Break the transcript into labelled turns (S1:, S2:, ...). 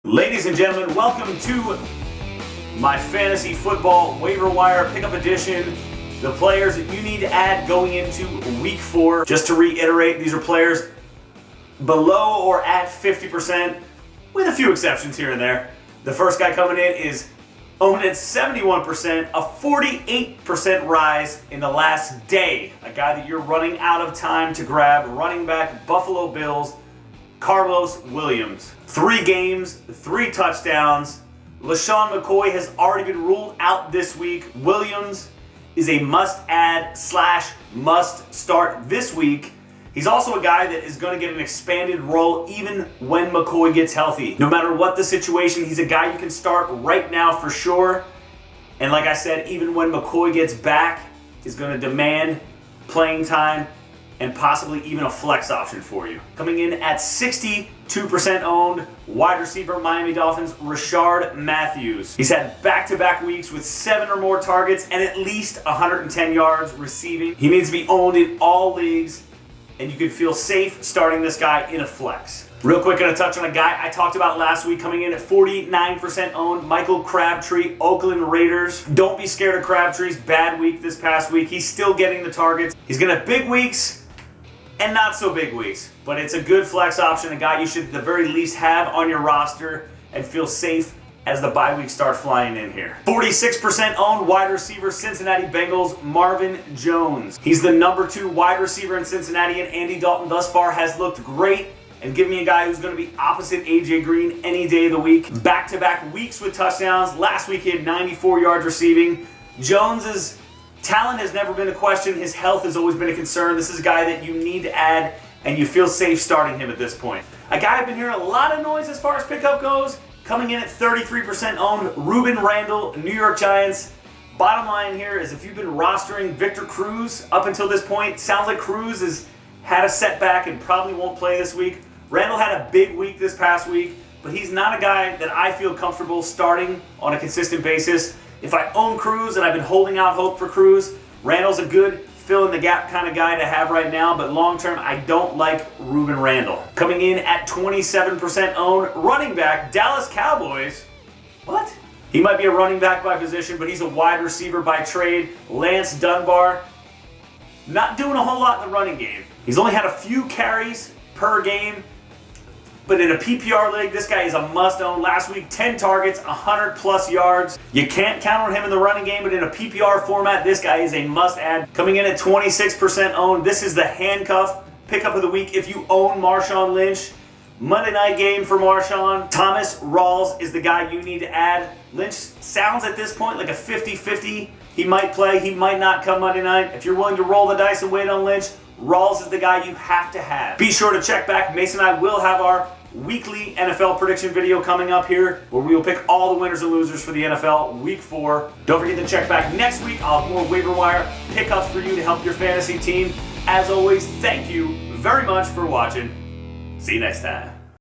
S1: Ladies and gentlemen, welcome to my fantasy football waiver wire pickup edition. The players that you need to add going into week 4. Just to reiterate, these are players below or at 50%, with a few exceptions here and there. The first guy coming in is owned at 71%, a 48% rise in the last day. A guy that you're running out of time to grab, running back, Buffalo Bills, Carlos Williams. 3 games, 3 touchdowns. LaShawn McCoy has already been ruled out this week. Williams is a must-add / must-start this week. He's also a guy that is going to get an expanded role even when McCoy gets healthy. No matter what the situation, he's a guy you can start right now for sure. And like I said, even when McCoy gets back, he's going to demand playing time and possibly even a flex option for you. Coming in at 62% owned, wide receiver, Miami Dolphins, Rashard Matthews. He's had back-to-back weeks with 7 or more targets and at least 110 yards receiving. He needs to be owned in all leagues, and you can feel safe starting this guy in a flex. Real quick, gonna touch on a guy I talked about last week, coming in at 49% owned, Michael Crabtree, Oakland Raiders. Don't be scared of Crabtree's bad week this past week. He's still getting the targets. He's gonna have big weeks and not so big weeks, but it's a good flex option, a guy you should at the very least have on your roster and feel safe as the bye weeks start flying in here. 46% owned, wide receiver, Cincinnati Bengals, Marvin Jones. He's the number 2 wide receiver in Cincinnati, and Andy Dalton thus far has looked great. And give me a guy who's going to be opposite AJ Green any day of the week. Back-to-back weeks with touchdowns. Last week he had 94 yards receiving. Jones's talent has never been a question. His health has always been a concern. This is a guy that you need to add, and you feel safe starting him at this point. A guy I've been hearing a lot of noise as far as pickup goes, coming in at 33% owned, Ruben Randall, New York Giants. Bottom line here is if you've been rostering Victor Cruz up until this point, sounds like Cruz has had a setback and probably won't play this week. Randall had a big week this past week, but he's not a guy that I feel comfortable starting on a consistent basis. If I own Cruz, and I've been holding out hope for Cruz, Randall's a good fill-in-the-gap kind of guy to have right now, but long-term, I don't like Ruben Randall. Coming in at 27% owned, running back, Dallas Cowboys. What? He might be a running back by position, but he's a wide receiver by trade. Lance Dunbar, not doing a whole lot in the running game. He's only had a few carries per game, but in a PPR league, this guy is a must-own. Last week, 10 targets, 100+ yards. You can't count on him in the running game, but in a PPR format, this guy is a must-add. Coming in at 26% owned, this is the handcuff pickup of the week if you own Marshawn Lynch. Monday night game for Marshawn. Thomas Rawls is the guy you need to add. Lynch sounds at this point like a 50-50. He might play, he might not come Monday night. If you're willing to roll the dice and wait on Lynch, Rawls is the guy you have to have. Be sure to check back. Mason and I will have our weekly NFL prediction video coming up here, where we will pick all the winners and losers for the NFL week 4. Don't forget to check back next week. I'll have more waiver wire pickups for you to help your fantasy team. As always, thank you very much for watching. See you next time.